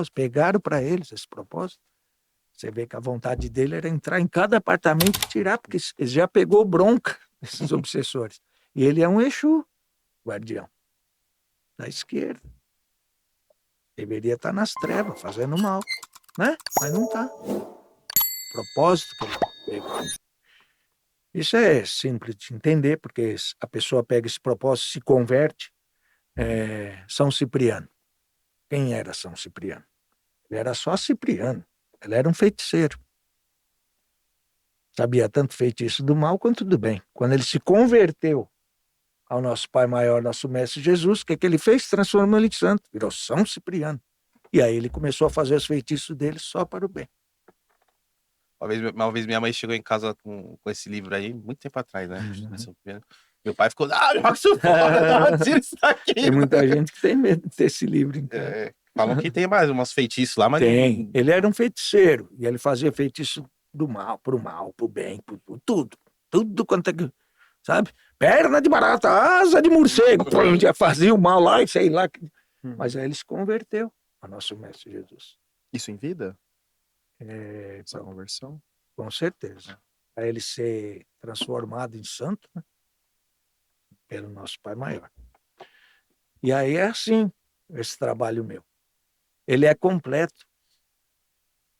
pegaram para eles esse propósito. Você vê que a vontade dele era entrar em cada apartamento e tirar, porque ele já pegou bronca, esses obsessores. E ele é um Exu, guardião, da esquerda. Deveria estar nas trevas, fazendo mal, né? Mas não está. Propósito que ele pegou. Isso é simples de entender, porque a pessoa pega esse propósito, se converte. São Cipriano. Quem era São Cipriano? Ele era só Cipriano. Ele era um feiticeiro. Sabia tanto feitiço do mal quanto do bem. Quando ele se converteu ao nosso Pai Maior, nosso Mestre Jesus, o que ele fez? Transformou ele em santo. Virou São Cipriano. E aí ele começou a fazer os feitiços dele só para o bem. Uma vez minha mãe chegou em casa com esse livro aí, muito tempo atrás, né? Meu pai ficou, joga isso fora, tira isso daqui. Tem muita gente que tem medo de ter esse livro em casa. Falam que tem mais umas feitiços lá, mas... Tem. Ele era um feiticeiro, e ele fazia feitiço do mal, pro bem, por tudo. Tudo quanto é que... Sabe? Perna de barata, asa de morcego. Já fazia o mal lá e sei lá. Mas aí ele se converteu ao nosso Mestre Jesus. Isso em vida? Essa conversão? Com certeza. Para ele ser transformado em santo, né? Pelo nosso Pai Maior. E aí é assim, esse trabalho meu. Ele é completo.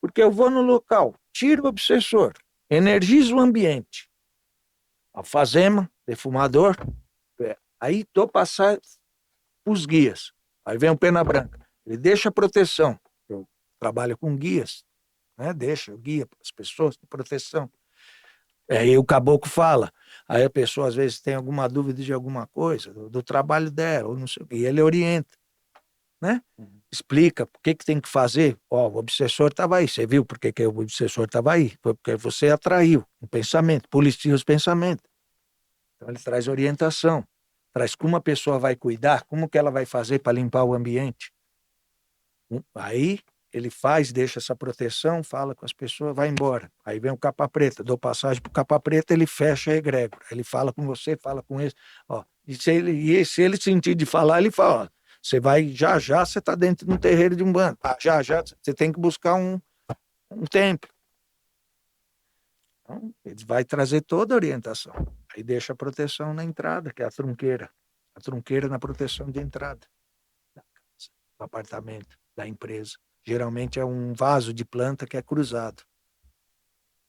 Porque eu vou no local, tiro o obsessor, energizo o ambiente. Alfazema, defumador. Aí dou passar os guias. Aí vem o Pena Branca. Ele deixa a proteção. Eu trabalho com guias. Né? Deixa o guia para as pessoas de proteção. Aí o caboclo fala. Aí a pessoa às vezes tem alguma dúvida de alguma coisa, do trabalho dela, ou não sei o quê. E ele orienta. Né? Explica o que tem que fazer. O obsessor estava aí. Você viu por que o obsessor estava aí? Foi porque você atraiu o pensamento, policia os pensamentos. Então ele traz orientação. Traz como a pessoa vai cuidar, como que ela vai fazer para limpar o ambiente. Aí ele deixa essa proteção, fala com as pessoas, vai embora. Aí vem o capa preta, dou passagem para o capa preta, ele fecha a egrégora. Ele fala com você, fala com esse. E se ele sentir de falar, ele fala, você vai, já você está dentro de um terreiro de Umbanda. Já você tem que buscar um templo. Então, ele vai trazer toda a orientação. Aí deixa a proteção na entrada, que é a trunqueira. A trunqueira na proteção de entrada da casa, do apartamento, da empresa. Geralmente é um vaso de planta que é cruzado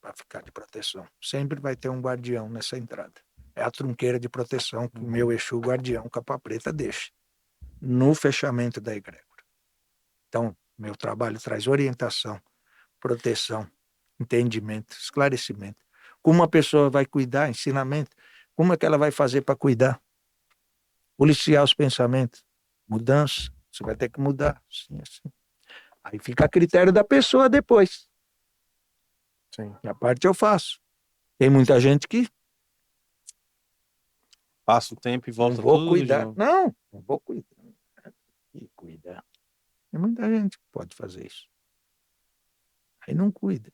para ficar de proteção. Sempre vai ter um guardião nessa entrada. É a trunqueira de proteção que o meu Exu guardião, capa preta, deixa no fechamento da egrégora. Então, meu trabalho traz orientação, proteção, entendimento, esclarecimento. Como a pessoa vai cuidar, ensinamento. Como é que ela vai fazer para cuidar? Policiar os pensamentos. Mudança. Você vai ter que mudar. Assim, assim. Aí fica a critério da pessoa depois. Sim. E a parte eu faço. Tem muita gente que... Passa o tempo e volta não vou tudo cuidar. de novo. Não vou cuidar. E cuidar. Tem muita gente que pode fazer isso. Aí não cuida.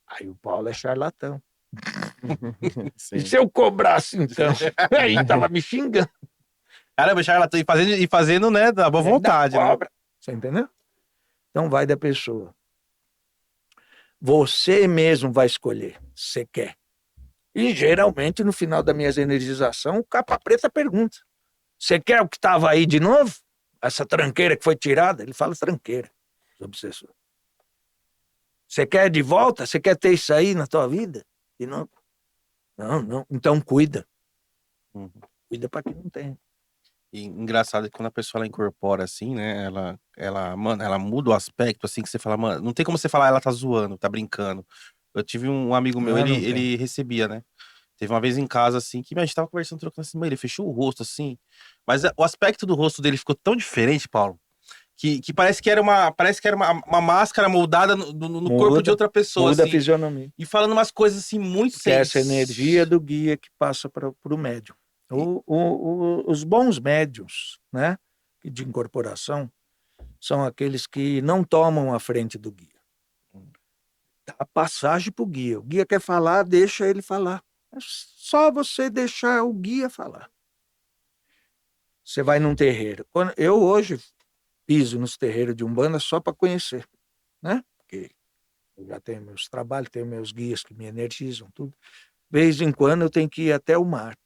Aí o Paulo é charlatão. E se eu cobrasse, então? Aí tava me xingando. Caramba, charlatão e fazendo, né, da boa vontade. Né? Você entendeu? Então vai da pessoa. Você mesmo vai escolher se você quer. E geralmente, no final da minha energização, o capa preta pergunta: você quer o que estava aí de novo? Essa tranqueira que foi tirada? Ele fala tranqueira, obsessor. Você quer de volta? Você quer ter isso aí na tua vida? De novo? Não. Então cuida. Cuida para que não tenha. E engraçado que quando a pessoa ela incorpora assim, né, mano, ela muda o aspecto assim que você fala, mano, não tem como você falar ela tá zoando, tá brincando. Eu tive um amigo meu, ele recebia, né? Teve uma vez em casa assim que a gente tava conversando, trocando assim, ele fechou o rosto assim, mas o aspecto do rosto dele ficou tão diferente, Paulo, que parece que era uma máscara moldada no corpo de outra pessoa, muda assim, a fisionomia. E falando umas coisas assim muito que é essa energia do guia que passa para o médium. Os bons médiums, né, de incorporação, são aqueles que não tomam a frente do guia. Dá a passagem para o guia. O guia quer falar, deixa ele falar. É só você deixar o guia falar. Você vai num terreiro. Eu hoje piso nos terreiros de Umbanda só para conhecer, né? Porque eu já tenho meus trabalhos, tenho meus guias que me energizam, tudo. De vez em quando eu tenho que ir até o mar,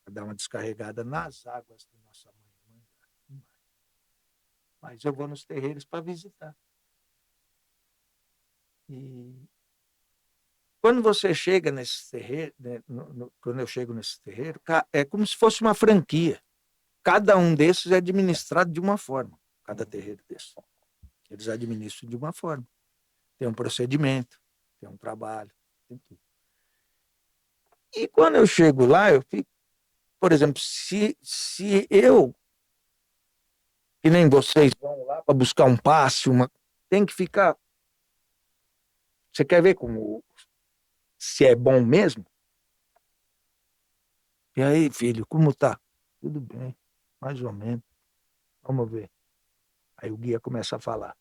para dar uma descarregada nas águas de nossa mãe. Mas eu vou nos terreiros para visitar. E quando você chega nesse terreiro, né, quando eu chego nesse terreiro, é como se fosse uma franquia. Cada um desses é administrado de uma forma, cada terreiro desses. Eles administram de uma forma. Tem um procedimento, tem um trabalho, tem tudo. E quando eu chego lá, eu fico, por exemplo, se eu, que nem vocês vão lá para buscar um passe, tem que ficar. Você quer ver como se é bom mesmo? E aí, filho, como tá? Tudo bem, mais ou menos. Vamos ver. Aí o guia começa a falar.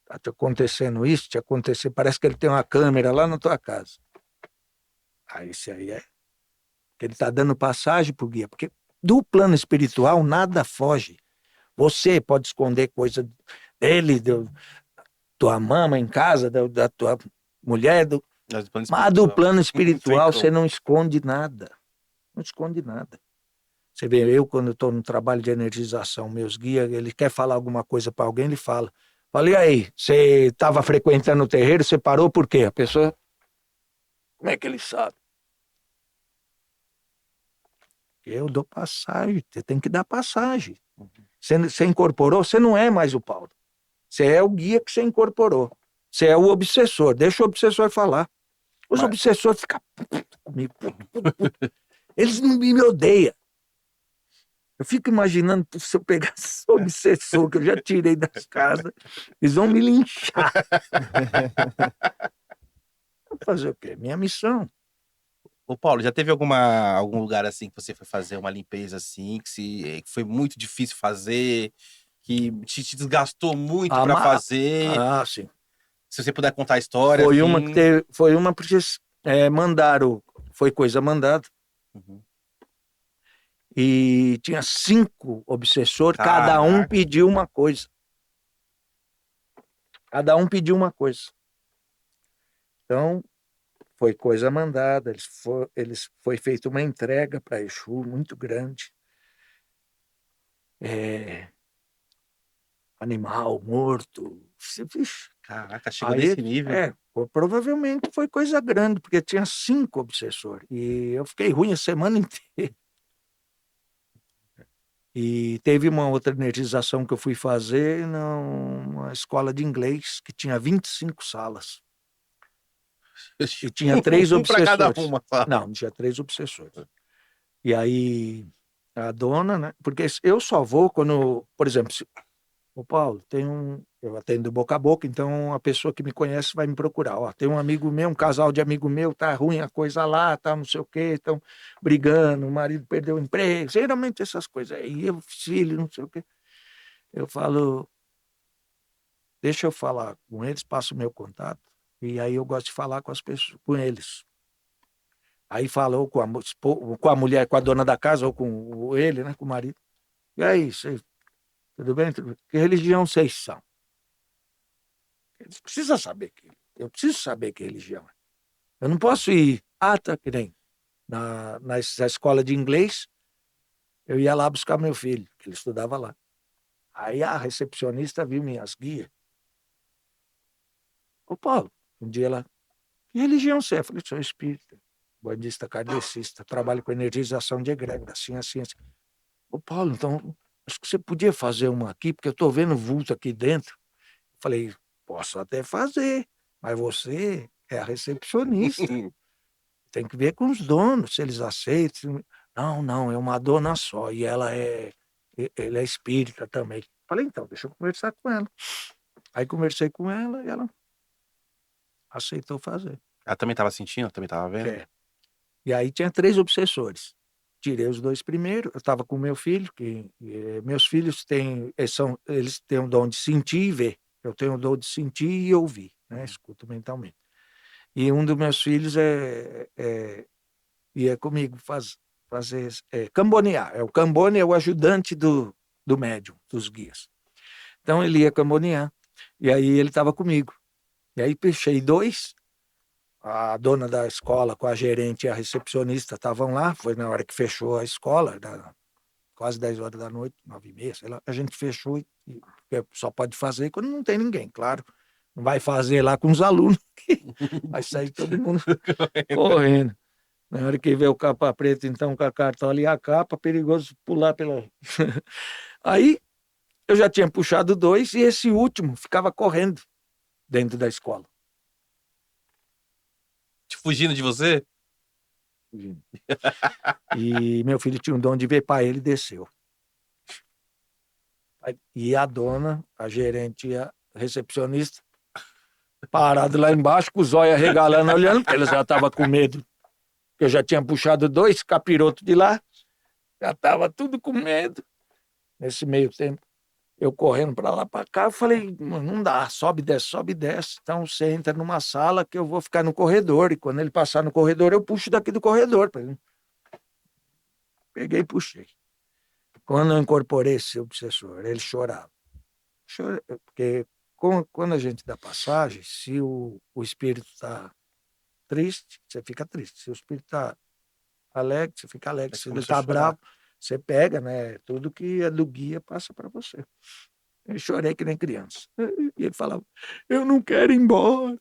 Tá te acontecendo isso, te aconteceu. Parece que ele tem uma câmera lá na tua casa. Aí esse aí é. Que ele está dando passagem pro guia. Porque do plano espiritual nada foge. Você pode esconder coisa dele, tua mama em casa, da tua mulher, mas do plano espiritual você não esconde nada. Não esconde nada. Você vê, eu quando estou no trabalho de energização, meus guias, ele quer falar alguma coisa para alguém, ele fala. Falei, aí, você estava frequentando o terreiro, você parou por quê? A pessoa, como é que ele sabe? Eu dou passagem, você tem que dar passagem. Você incorporou, você não é mais o Paulo. Você é o guia que você incorporou. Você é o obsessor, deixa o obsessor falar. Os obsessores ficam comigo. Eles não me odeiam. Eu fico imaginando se eu pegar esse obsessor que eu já tirei das casas, eles vão me linchar. Vou fazer o quê? Minha missão. Ô, Paulo, já teve algum lugar assim que você foi fazer uma limpeza assim, que foi muito difícil fazer, que te desgastou muito para fazer? Ah, sim. Se você puder contar a história. Foi assim... uma que teve, foi uma porque mandaram, foi coisa mandada. Uhum. E tinha 5 obsessores, Caraca. cada um pediu uma coisa. Cada um pediu uma coisa. Então, foi coisa mandada, foi feita uma entrega para Exu muito grande. Animal morto. Vixe. Caraca, chegou nesse nível. Provavelmente foi coisa grande, porque tinha 5 obsessores. E eu fiquei ruim a semana inteira. E teve uma outra energização que eu fui fazer numa escola de inglês, que tinha 25 salas. E tinha 3 obsessores. Para cada uma. Não, tinha 3 obsessores. E aí, a dona, né? Porque eu só vou quando, por exemplo, o Paulo, eu atendo boca a boca, então a pessoa que me conhece vai me procurar. Ó, tem um amigo meu, um casal de amigo meu, tá ruim a coisa lá, tá não sei o quê, estão brigando, o marido perdeu o emprego, geralmente essas coisas. Aí o filho, não sei o quê. Eu falo, deixa eu falar com eles, passo o meu contato, e aí eu gosto de falar com as pessoas, com eles. Aí falou com a mulher, com a dona da casa, ou com ele, né, com o marido. E aí, tudo bem? Que religião vocês são? Eles precisam saber eu preciso saber que religião é. Eu não posso ir, tá que nem na escola de inglês, eu ia lá buscar meu filho, que ele estudava lá. Aí a recepcionista viu minhas guias. Ô Paulo, um dia ela, que religião você é? Eu falei, sou espírita, bandista kardecista, trabalho com energização de egrégora, assim. Ô Paulo, então, acho que você podia fazer uma aqui, porque eu estou vendo vulto aqui dentro. Eu falei, posso até fazer, mas você é a recepcionista. Tem que ver com os donos, se eles aceitam. Não, é uma dona só, e ele é espírita também. Falei, então, deixa eu conversar com ela. Aí conversei com ela e ela aceitou fazer. Ela também estava sentindo? Também estava vendo? E aí tinha 3 obsessores. Tirei os 2 primeiros, eu estava com meu filho, meus filhos eles têm o dom de sentir e ver. Eu tenho o dom de sentir e ouvir, né? Escuto mentalmente. E um dos meus filhos ia comigo fazer cambonear. O Cambone é o ajudante do do médium, dos guias. Então ele ia com a Moniá, e aí ele estava comigo. E aí fechei 2, a dona da escola com a gerente e a recepcionista estavam lá, foi na hora que fechou a escola, quase 10 horas da noite, 9h30, sei lá, a gente fechou e só pode fazer quando não tem ninguém, claro. Não vai fazer lá com os alunos, vai sair todo mundo correndo. Na hora que vê o capa preto, então, com a cartola e a capa, perigoso pular pela... Aí, eu já tinha puxado 2 e esse último ficava correndo dentro da escola. Fugindo de você? Fugindo. E meu filho tinha um dom de ver pai, ele desceu. E a dona, a gerente e a recepcionista, parado lá embaixo, com os olhos arregalando, olhando, porque eles já estavam com medo. Eu já tinha puxado 2 capirotos de lá, já estava tudo com medo. Nesse meio tempo, eu correndo para lá, para cá, eu falei, não dá, sobe, desce. Então você entra numa sala que eu vou ficar no corredor, e quando ele passar no corredor, eu puxo daqui do corredor. Peguei e puxei. Quando eu incorporei esse obsessor, ele chorava. Porque quando a gente dá passagem, se o espírito está triste, você fica triste. Se o espírito está alegre, você fica alegre. Se ele está bravo, você pega, né? Tudo que é do guia passa para você. Eu chorei que nem criança. E ele falava, eu não quero ir embora.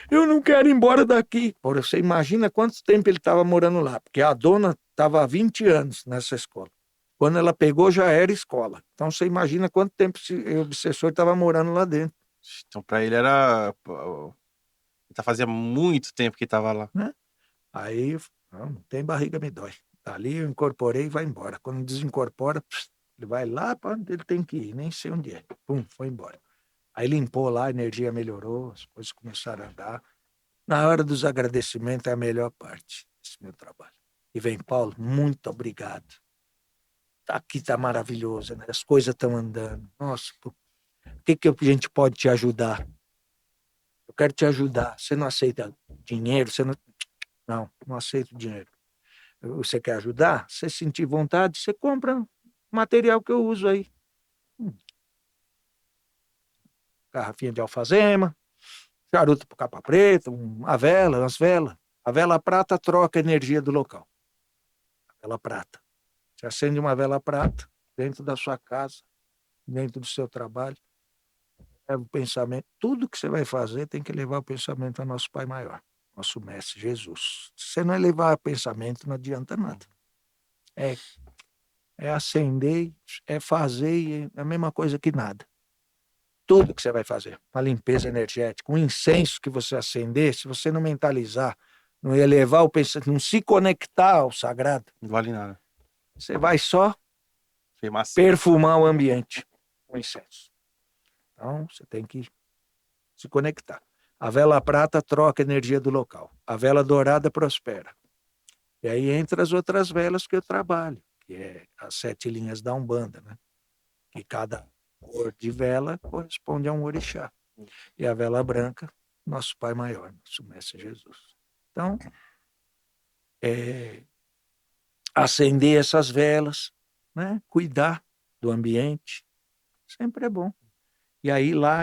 Eu não quero ir embora daqui. Porra, você imagina quanto tempo ele estava morando lá. Porque a dona estava há 20 anos nessa escola. Quando ela pegou, já era escola. Então você imagina quanto tempo o obsessor estava morando lá dentro. Então para ele era... Fazia muito tempo que estava lá. Né? Aí, não tem barriga, me dói. Ali eu incorporei e vai embora. Quando desincorpora, ele vai lá para onde ele tem que ir, nem sei onde é. Pum, foi embora. Aí limpou lá, a energia melhorou, as coisas começaram a andar. Na hora dos agradecimentos é a melhor parte desse meu trabalho. E vem, Paulo, muito obrigado. Aqui está maravilhoso, né? As coisas estão andando. Nossa, o que a gente pode te ajudar? Eu quero te ajudar. Você não aceita dinheiro? Você não aceito dinheiro. Você quer ajudar? Você sentir vontade, você compra material que eu uso aí. Garrafinha de alfazema, charuto para capa preta, umas velas. A vela prata troca a energia do local. A vela prata. Você acende uma vela prata dentro da sua casa, dentro do seu trabalho. Leva o pensamento. Tudo que você vai fazer tem que levar o pensamento ao nosso Pai Maior, nosso Mestre Jesus. Se você não levar o pensamento, não adianta nada. É acender, é fazer, é a mesma coisa que nada. Tudo que você vai fazer, uma limpeza energética, um incenso que você acender, se você não mentalizar, não elevar o pensamento, não se conectar ao sagrado, não vale nada. Você vai só perfumar o ambiente com incenso. Então, você tem que se conectar. A vela prata troca a energia do local. A vela dourada prospera. E aí entra as outras velas que eu trabalho, que é as 7 linhas da Umbanda, né? Que cada cor de vela corresponde a um orixá. E a vela branca, nosso Pai Maior, nosso Mestre Jesus. Então, acender essas velas, né? Cuidar do ambiente, sempre é bom. E aí lá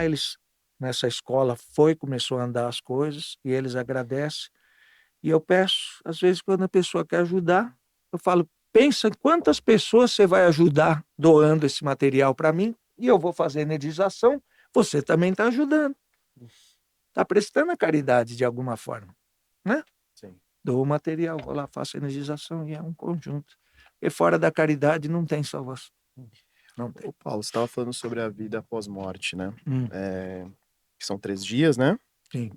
nessa escola começou a andar as coisas, e eles agradecem. E eu peço, às vezes, quando a pessoa quer ajudar, eu falo, pensa quantas pessoas você vai ajudar doando esse material para mim, e eu vou fazer energização, você também está ajudando. Está prestando a caridade de alguma forma, né? Sim. Dou o material, vou lá, faço energização, e é um conjunto. Porque fora da caridade não tem salvação. Não tem. Ô, Paulo, você estava falando sobre a vida após morte, né? Que são 3 dias, né? Sim.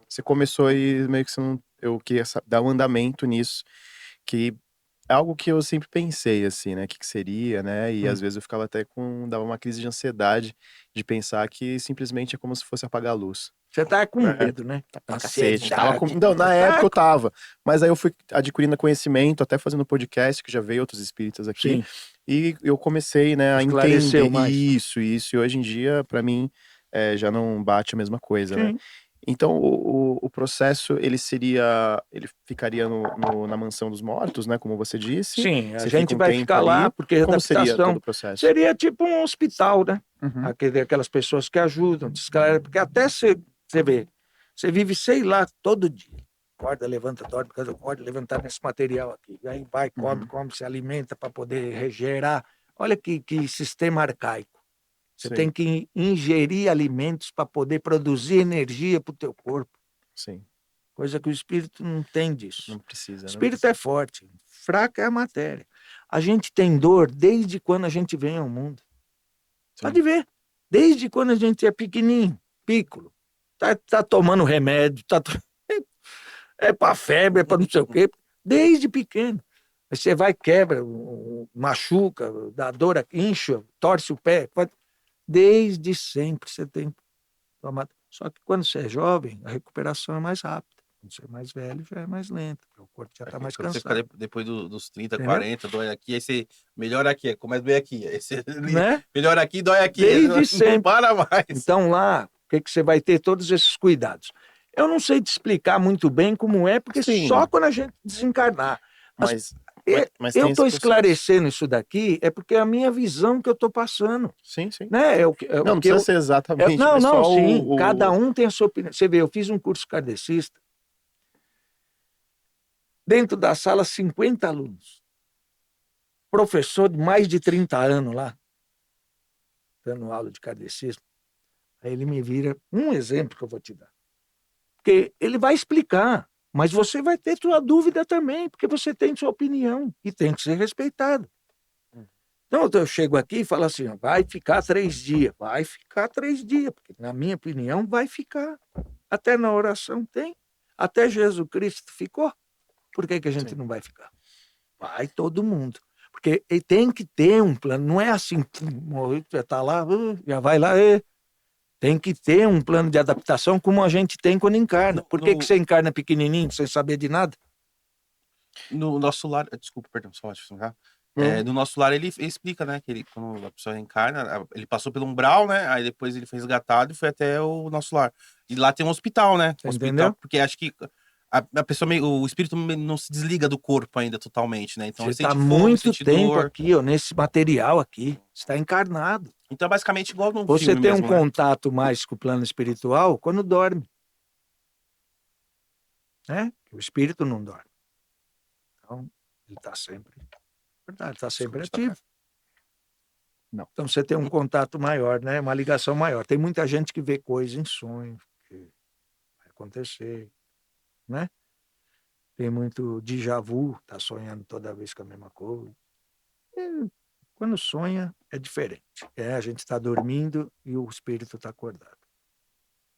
Você começou aí meio que eu queria dar um andamento nisso, que é algo que eu sempre pensei, assim, né? O que seria, né? E às vezes eu ficava até dava uma crise de ansiedade de pensar que simplesmente é como se fosse apagar a luz. Você tá com medo, né? Cacete, Não, na época eu tava. Mas aí eu fui adquirindo conhecimento, até fazendo podcast, que já veio outros espíritas aqui. Sim. E eu comecei, né, a Esclareceu entender mais. isso. E hoje em dia, pra mim, já não bate a mesma coisa, Sim. né? Então o processo, ele ficaria na mansão dos mortos, né, como você disse. Sim, a Você gente fica um vai tempo ficar lá, ali. porque a Como seria todo adaptação o processo? seria tipo um hospital, né? Uhum. Aquelas pessoas que ajudam, porque até você vê, você vive, sei lá, todo dia. Acorda, levanta, dorme, acorda, levantar nesse material aqui. Aí vai, come, se alimenta para poder regenerar. Olha que sistema arcaico. Você Sim. tem que ingerir alimentos para poder produzir energia para o teu corpo. Sim. Coisa que o espírito não tem disso. Não precisa, O né? espírito é forte, fraca é a matéria. A gente tem dor desde quando a gente vem ao mundo. Sim. Pode ver. Desde quando a gente é pequenininho, pícolo. Tá tomando remédio, é para febre, é para não sei o quê. Desde pequeno. Aí você vai, quebra, machuca, dá dor, incha, torce o pé. Desde sempre você tem tomado. Só que quando você é jovem, a recuperação é mais rápida. Quando você é mais velho, já é mais lenta, porque o corpo já está mais Quando você fica cansado. depois dos 30, Entendeu? 40, dói aqui, aí você melhora aqui, começa a doer aqui. Aí você Né? melhora aqui, dói aqui. Desde Não sempre. para mais. Então lá, o que você vai ter? Todos esses cuidados. Eu não sei te explicar muito bem como é, porque Sim. só quando a gente desencarnar. Mas eu tem estou esse processo. esclarecendo isso daqui, é porque é a minha visão que eu estou passando. Sim, sim. Né? Não precisa ser exatamente. Não, mas só sim. Cada um tem a sua opinião. Você vê, eu fiz um curso kardecista. Dentro da sala, 50 alunos. Professor de mais de 30 anos lá, dando aula de kardecismo. Aí ele me vira um exemplo que eu vou te dar. Porque ele vai explicar, mas você vai ter sua dúvida também, porque você tem sua opinião e tem que ser respeitado. Então eu chego aqui e falo assim, vai ficar 3 dias. Vai ficar 3 dias, porque na minha opinião vai ficar. Até na oração tem. Até Jesus Cristo ficou. Por que a gente não vai ficar? Vai todo mundo. Porque ele tem que ter um plano. Não é assim, já está lá, já vai lá. Tem que ter um plano de adaptação como a gente tem quando encarna. Por que você encarna pequenininho, sem saber de nada? No nosso lar... Desculpa, perdão, só acho que no nosso lar ele explica, né, que quando a pessoa reencarna, ele passou pelo umbral, né, aí depois ele foi resgatado e foi até o nosso lar. E lá tem um hospital, né? Você hospital, entendeu? porque acho que a pessoa o espírito não se desliga do corpo ainda totalmente, né? Então Você ele está sente fome, muito sente tempo dor. aqui, ó, nesse material aqui. Você está encarnado. Então é basicamente igual num Você filme tem mesmo, um né? contato mais com o plano espiritual quando dorme. Né? O espírito não dorme. Então, ele está sempre... Verdade, está sempre ativo. Não. Então você tem um contato maior, né? Uma ligação maior. Tem muita gente que vê coisas em sonho, que vai acontecer, né? Tem muito déjà vu, tá sonhando toda vez com a mesma coisa. E quando sonha, é diferente. A gente está dormindo e o espírito está acordado.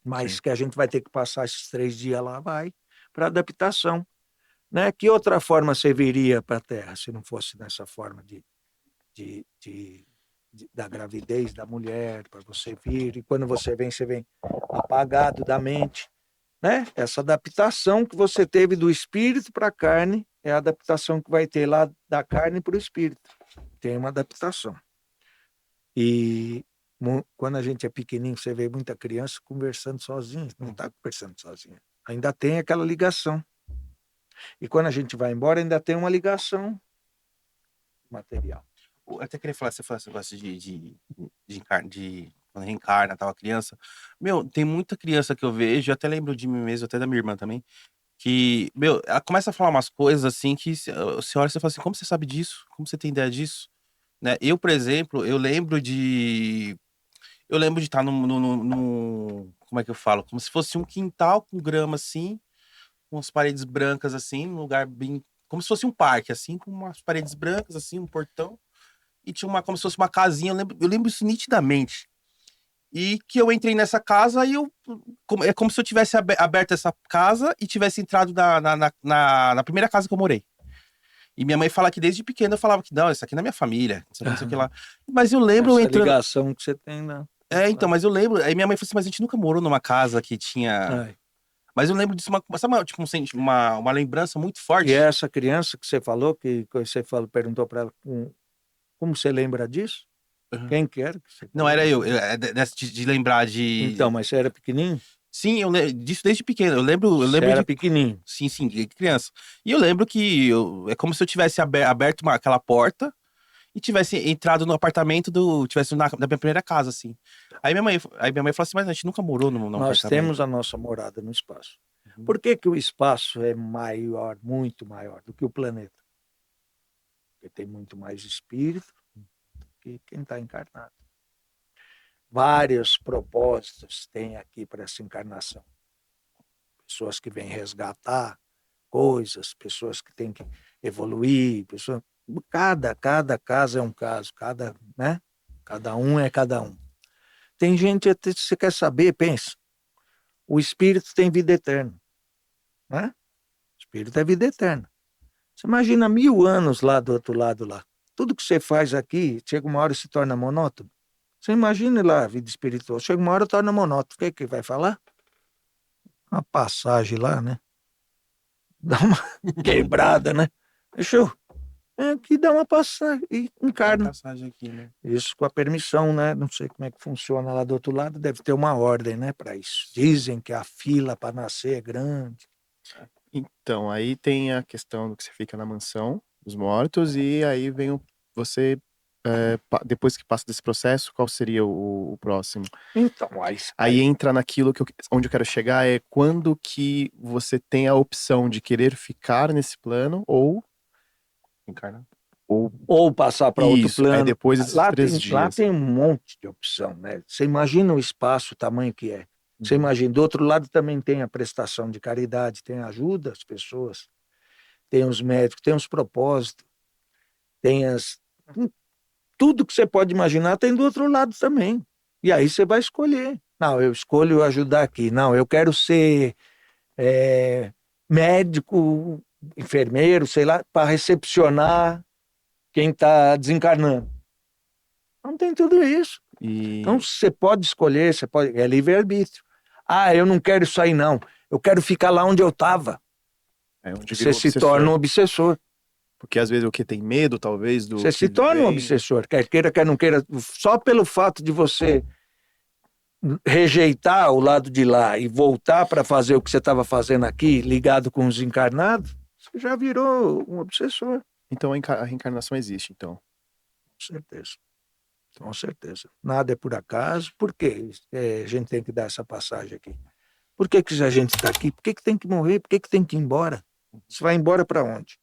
Mas Sim. que a gente vai ter que passar esses 3 dias lá, vai, para adaptação. Né? Que outra forma você viria para a Terra, se não fosse nessa forma da gravidez da mulher, para você vir, e quando você vem apagado da mente. Né? Essa adaptação que você teve do espírito para a carne é a adaptação que vai ter lá da carne para o espírito. Tem uma adaptação. E quando a gente é pequenininho, você vê muita criança conversando sozinha, não está conversando sozinha. Ainda tem aquela ligação. E quando a gente vai embora, ainda tem uma ligação material. Eu até queria falar, você falou esse negócio de quando reencarna, tal, a criança. Meu, tem muita criança que eu vejo, eu até lembro de mim mesmo, até da minha irmã também, que, meu, ela começa a falar umas coisas assim que você olha e você fala assim, como você sabe disso? Como você tem ideia disso? Né? Eu, por exemplo, eu lembro de estar como é que eu falo? Como se fosse um quintal com grama assim, com as paredes brancas assim, num lugar bem, como se fosse um parque assim, com umas paredes brancas assim, um portão. E tinha como se fosse uma casinha, eu lembro isso nitidamente. E que eu entrei nessa casa e é como se eu tivesse aberto essa casa e tivesse entrado na primeira casa que eu morei. E minha mãe fala que desde pequena eu falava que não, isso aqui não é minha família, isso aqui não sei o que lá. Mas eu lembro Essa entrando... ligação que você tem, né? então, mas eu lembro... Aí minha mãe falou assim, mas a gente nunca morou numa casa que tinha... Ai. Mas eu lembro disso, sabe, tipo, uma lembrança muito forte. E essa criança que você falou, que você perguntou para ela, como você lembra disso? Quem que era? Não, era eu de lembrar de... Então, mas você era pequenininho? Sim, eu lembro disso desde pequeno. Eu lembro Você de era pequenininho. sim, de criança. E eu lembro que é como se eu tivesse aberto aquela porta e tivesse entrado no apartamento tivesse na minha primeira casa, assim. Aí minha mãe falou assim, mas a gente nunca morou num Nós apartamento. temos a nossa morada no espaço. Uhum. Por que que o espaço é maior, muito maior do que o planeta? Porque tem muito mais espírito do que quem está encarnado. Vários propósitos tem aqui para essa encarnação. Pessoas que vêm resgatar coisas, pessoas que têm que evoluir, pessoas... cada caso é um caso, né? Cada um é cada um. Tem gente, até, se você quer saber, pensa, o espírito tem vida eterna, né? O espírito é vida eterna. Você imagina 1000 anos lá do outro lado lá. Tudo que você faz aqui, chega uma hora e se torna monótono. Você imagina lá a vida espiritual, chega uma hora e torna monótono. O que é que vai falar? Uma passagem lá, né? Dá uma quebrada, né? Deixa aqui dá uma passagem e encarna. Passagem aqui, né? Isso com a permissão, né? Não sei como é que funciona lá do outro lado, deve ter uma ordem, né, para isso. Dizem que a fila para nascer é grande. Então, aí tem a questão do que você fica na mansão dos mortos, e aí vem você, depois que passa desse processo, qual seria o próximo? Então, Aí entra naquilo onde eu quero chegar, é quando que você tem a opção de querer ficar nesse plano ou Encarnar. ou passar para outro isso, é plano. depois desses Lá 3 lá dias. tem um monte de opção, né? Você imagina o espaço, o tamanho que é. Você Uhum. imagina, do outro lado também tem a prestação de caridade, tem a ajuda às pessoas, tem os médicos, tem os propósitos, tem tudo que você pode imaginar tem do outro lado também. E aí você vai escolher. Não, eu escolho ajudar aqui. Não, eu quero ser médico, enfermeiro, sei lá, para recepcionar quem está desencarnando. Não tem tudo isso. Então você pode escolher, é livre-arbítrio. Ah, eu não quero isso aí, não. Eu quero ficar lá onde eu estava. Onde Você virou se obsessor. torna um obsessor. Porque às vezes o que tem medo, talvez, do Você que se torna um vem. obsessor, quer queira, quer não queira, só pelo fato de você rejeitar o lado de lá e voltar para fazer o que você estava fazendo aqui, ligado com os encarnados, você já virou um obsessor. Então a reencarnação existe, então. Com certeza. Com certeza. Nada é por acaso. Por que a gente tem que dar essa passagem aqui? Por que a gente está aqui? Por que tem que morrer? Por que tem que ir embora? Você vai embora para onde?